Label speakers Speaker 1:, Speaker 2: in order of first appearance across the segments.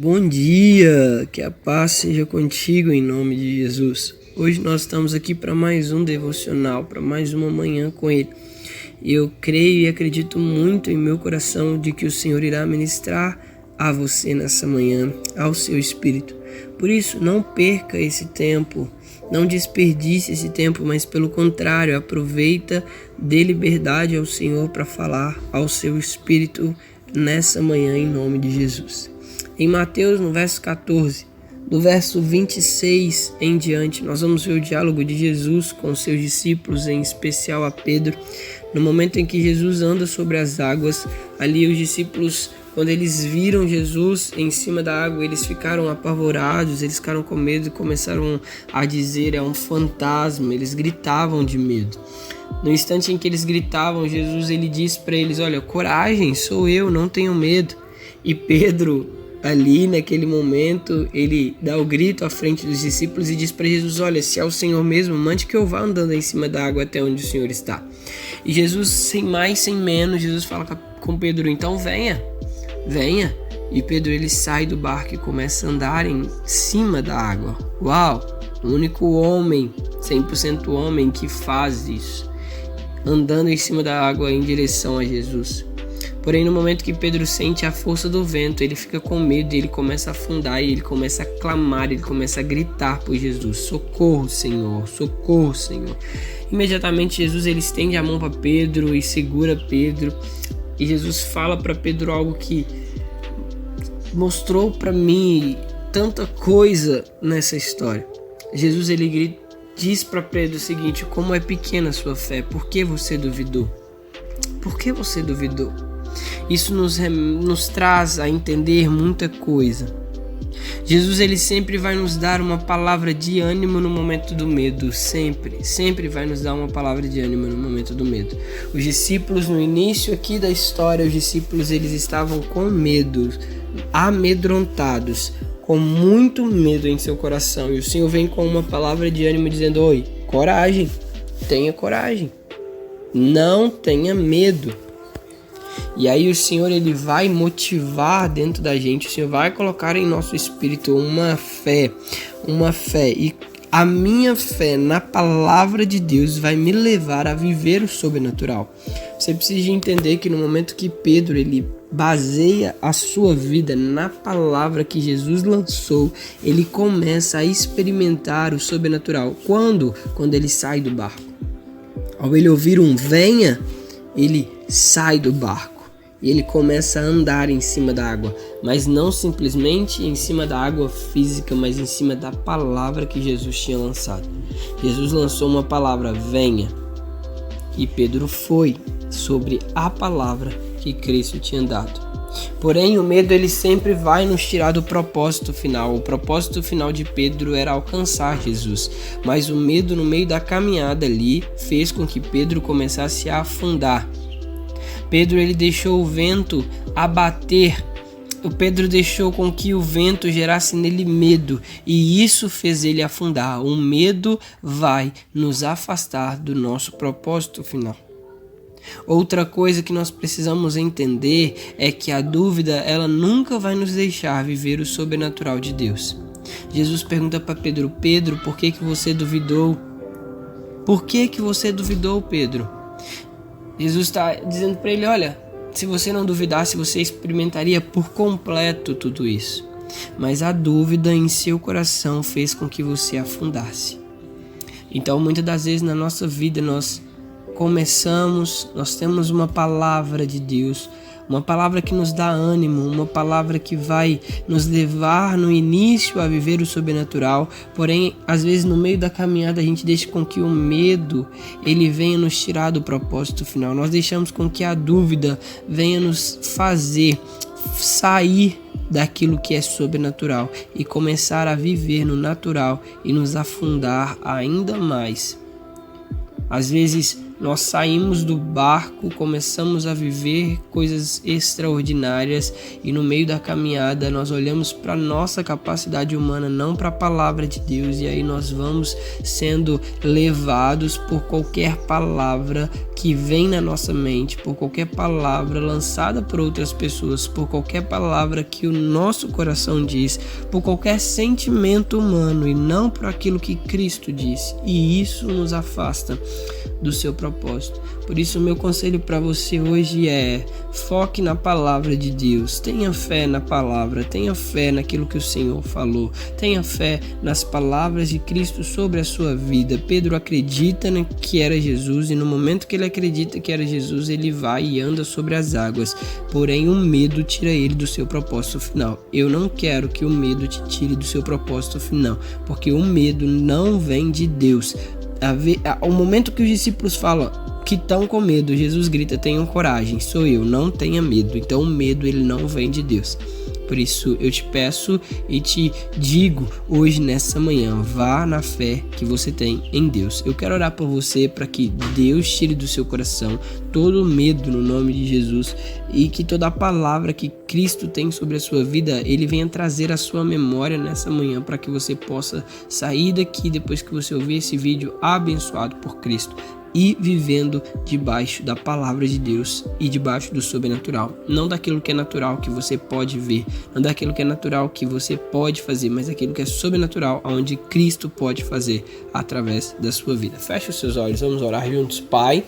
Speaker 1: Bom dia, que a paz seja contigo em nome de Jesus. Hoje nós estamos aqui para mais um devocional, para mais uma manhã com Ele. Eu creio e acredito muito em meu coração de que o Senhor irá ministrar a você nessa manhã, ao seu espírito. Por isso, não perca esse tempo, não desperdice esse tempo, mas pelo contrário, aproveita, dê liberdade ao Senhor para falar ao seu espírito nessa manhã em nome de Jesus. Em Mateus, no verso 14, do verso 26 em diante, nós vamos ver o diálogo de Jesus com seus discípulos, em especial a Pedro. No momento em que Jesus anda sobre as águas, ali os discípulos, quando eles viram Jesus em cima da água, eles ficaram apavorados, eles ficaram com medo e começaram a dizer: é um fantasma. Eles gritavam de medo. No instante em que eles gritavam, Jesus ele diz para eles: olha, coragem, sou eu, não tenham medo. E Pedro, ali naquele momento, ele dá o grito à frente dos discípulos e diz para Jesus: olha, se é o Senhor mesmo, mande que eu vá andando em cima da água até onde o Senhor está. E Jesus, sem mais, sem menos, Jesus fala com Pedro: então venha. E Pedro ele sai do barco e começa a andar em cima da água. Uau! O único homem, 100% homem, que faz isso, andando em cima da água em direção a Jesus. Porém, no momento que Pedro sente a força do vento, ele fica com medo e ele começa a afundar, e ele começa a clamar, ele começa a gritar por Jesus: socorro, Senhor, socorro, Senhor. Imediatamente Jesus ele estende a mão para Pedro e segura Pedro, e Jesus fala para Pedro algo que mostrou para mim tanta coisa nessa história. Jesus ele diz para Pedro o seguinte: como é pequena a sua fé, por que você duvidou? Por que você duvidou? Isso nos traz a entender muita coisa. Jesus ele sempre vai nos dar uma palavra de ânimo no momento do medo, sempre vai nos dar uma palavra de ânimo no momento do medo. Os discípulos, no início aqui da história, os discípulos eles estavam com medo, amedrontados, com muito medo em seu coração, e o Senhor vem com uma palavra de ânimo dizendo: oi, coragem, tenha coragem, não tenha medo. E aí o Senhor ele vai motivar dentro da gente, o Senhor vai colocar em nosso espírito uma fé, e a minha fé na palavra de Deus vai me levar a viver o sobrenatural. Você precisa entender que no momento que Pedro ele baseia a sua vida na palavra que Jesus lançou, ele começa a experimentar o sobrenatural. Quando ele sai do barco, ao ele ouvir um venha, ele sai do barco e ele começa a andar em cima da água, mas não simplesmente em cima da água física, mas em cima da palavra que Jesus tinha lançado. Jesus lançou uma palavra: venha, e Pedro foi sobre a palavra que Cristo tinha dado. Porém, o medo ele sempre vai nos tirar do propósito final. O propósito final de Pedro era alcançar Jesus, mas o medo no meio da caminhada ali fez com que Pedro começasse a afundar. Pedro ele deixou o vento abater. Pedro deixou com que o vento gerasse nele medo, e isso fez ele afundar. O medo vai nos afastar do nosso propósito final. Outra coisa que nós precisamos entender é que a dúvida ela nunca vai nos deixar viver o sobrenatural de Deus. Jesus pergunta para Pedro: Pedro, por que você duvidou? Por que você duvidou, Pedro? Jesus está dizendo para ele: olha, se você não duvidasse, você experimentaria por completo tudo isso. Mas a dúvida em seu coração fez com que você afundasse. Então, muitas das vezes na nossa vida nós temos uma palavra de Deus, uma palavra que nos dá ânimo, uma palavra que vai nos levar no início a viver o sobrenatural. Porém, às vezes no meio da caminhada a gente deixa com que o medo ele venha nos tirar do propósito final. Nós deixamos com que a dúvida venha nos fazer sair daquilo que é sobrenatural e começar a viver no natural e nos afundar ainda mais. Às vezes nós saímos do barco, começamos a viver coisas extraordinárias e no meio da caminhada nós olhamos para a nossa capacidade humana, não para a palavra de Deus, e aí nós vamos sendo levados por qualquer palavra que vem na nossa mente, por qualquer palavra lançada por outras pessoas, por qualquer palavra que o nosso coração diz, por qualquer sentimento humano e não por aquilo que Cristo disse. E isso nos afasta do seu propósito. Por isso, o meu conselho para você hoje é: foque na palavra de Deus, tenha fé na palavra, tenha fé naquilo que o Senhor falou, tenha fé nas palavras de Cristo sobre a sua vida. Pedro acredita que era Jesus, e no momento que ele acredita que era Jesus, ele vai e anda sobre as águas. Porém, o medo tira ele do seu propósito final. Eu não quero que o medo te tire do seu propósito final, porque o medo não vem de Deus. Ao momento que os discípulos falam que estão com medo, Jesus grita: tenham coragem, sou eu, não tenha medo. Então o medo, ele não vem de Deus. Por isso eu te peço e te digo hoje, nessa manhã, vá na fé que você tem em Deus. Eu quero orar por você para que Deus tire do seu coração todo o medo no nome de Jesus, e que toda a palavra que Cristo tem sobre a sua vida, ele venha trazer a sua memória nessa manhã, para que você possa sair daqui, depois que você ouvir esse vídeo, abençoado por Cristo e vivendo debaixo da palavra de Deus e debaixo do sobrenatural. Não daquilo que é natural que você pode ver, não daquilo que é natural que você pode fazer, mas daquilo que é sobrenatural, onde Cristo pode fazer através da sua vida. Feche os seus olhos, vamos orar juntos. Pai,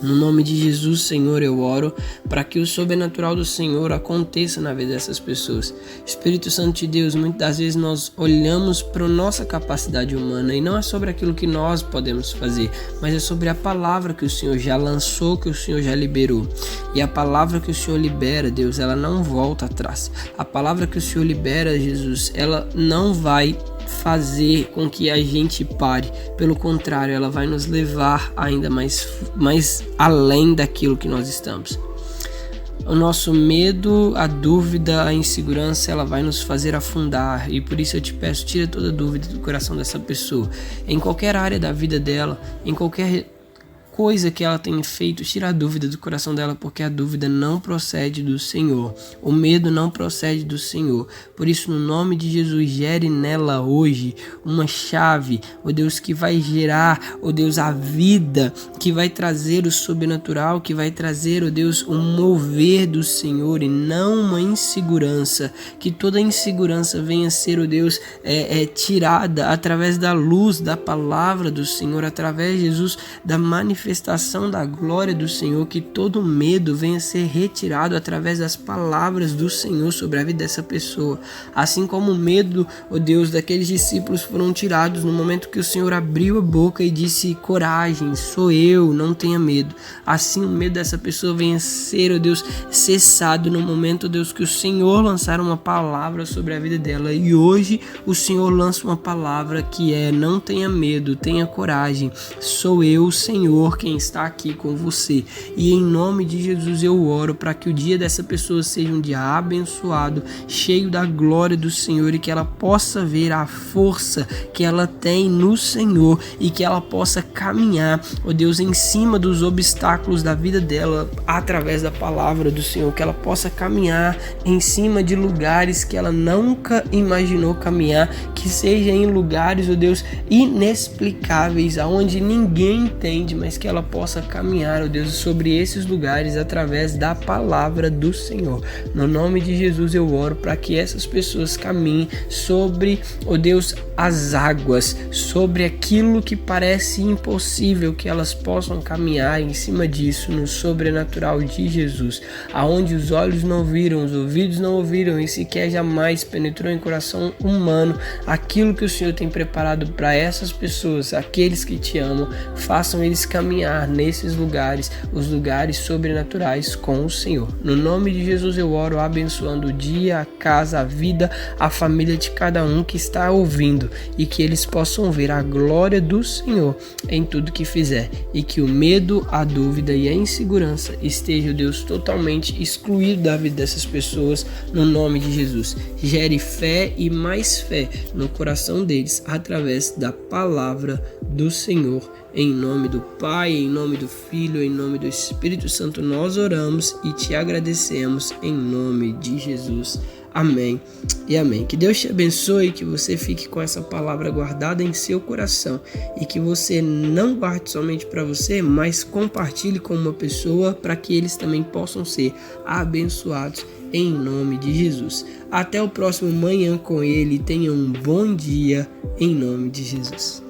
Speaker 1: no nome de Jesus, Senhor, eu oro para que o sobrenatural do Senhor aconteça na vida dessas pessoas. Espírito Santo de Deus, muitas das vezes nós olhamos para a nossa capacidade humana, e não é sobre aquilo que nós podemos fazer, mas é sobre a palavra que o Senhor já lançou, que o Senhor já liberou. E a palavra que o Senhor libera, Deus, ela não volta atrás. A palavra que o Senhor libera, Jesus, ela não vai fazer com que a gente pare. Pelo contrário, ela vai nos levar ainda mais além daquilo que nós estamos. O nosso medo, a dúvida, a insegurança, ela vai nos fazer afundar. E por isso eu te peço, tira toda dúvida do coração dessa pessoa. Em qualquer área da vida dela, em qualquer coisa que ela tem feito, tira a dúvida do coração dela, porque a dúvida não procede do Senhor. O medo não procede do Senhor. Por isso, no nome de Jesus, gere nela hoje uma chave, ó Deus, que vai gerar, ó Deus, a vida, que vai trazer o sobrenatural, que vai trazer, ó Deus, um mover do Senhor e não uma insegurança. Que toda insegurança venha ser, ó Deus, tirada através da luz da palavra do Senhor, através, Jesus, da manifestação da glória do Senhor. Que todo medo venha ser retirado através das palavras do Senhor sobre a vida dessa pessoa. Assim como o medo, ó Deus, daqueles discípulos foram tirados no momento que o Senhor abriu a boca e disse: coragem, sou eu, não tenha medo. Assim o medo dessa pessoa venha ser, ó Deus, cessado no momento, ó Deus, que o Senhor lançar uma palavra sobre a vida dela. E hoje o Senhor lança uma palavra que é: não tenha medo, tenha coragem, sou eu, Senhor, quem está aqui com você. E em nome de Jesus eu oro para que o dia dessa pessoa seja um dia abençoado, cheio da glória do Senhor, e que ela possa ver a força que ela tem no Senhor, e que ela possa caminhar, ó Deus, em cima dos obstáculos da vida dela através da palavra do Senhor, que ela possa caminhar em cima de lugares que ela nunca imaginou caminhar, que seja em lugares, ó Deus, inexplicáveis, aonde ninguém entende, mas que ela possa caminhar, ó Deus, sobre esses lugares através da palavra do Senhor. No nome de Jesus eu oro para que essas pessoas caminhem sobre, ó Deus, as águas, sobre aquilo que parece impossível, que elas possam caminhar em cima disso, no sobrenatural de Jesus, aonde os olhos não viram, os ouvidos não ouviram e sequer jamais penetrou em coração humano aquilo que o Senhor tem preparado para essas pessoas. Aqueles que te amam, façam eles caminhar nesses lugares, os lugares sobrenaturais com o Senhor. No nome de Jesus eu oro, abençoando o dia, a casa, a vida, a família de cada um que está ouvindo, e que eles possam ver a glória do Senhor em tudo que fizer, e que o medo, a dúvida e a insegurança esteja, Deus, totalmente excluído da vida dessas pessoas, no nome de Jesus. Gere fé e mais fé no coração deles através da palavra do Senhor. Em nome do Pai, em nome do Filho, em nome do Espírito Santo nós oramos e te agradecemos em nome de Jesus. Amém e amém. Que Deus te abençoe, que você fique com essa palavra guardada em seu coração e que você não guarde somente para você, mas compartilhe com uma pessoa para que eles também possam ser abençoados em nome de Jesus. Até o próximo Manhã com Ele. Tenha um bom dia em nome de Jesus.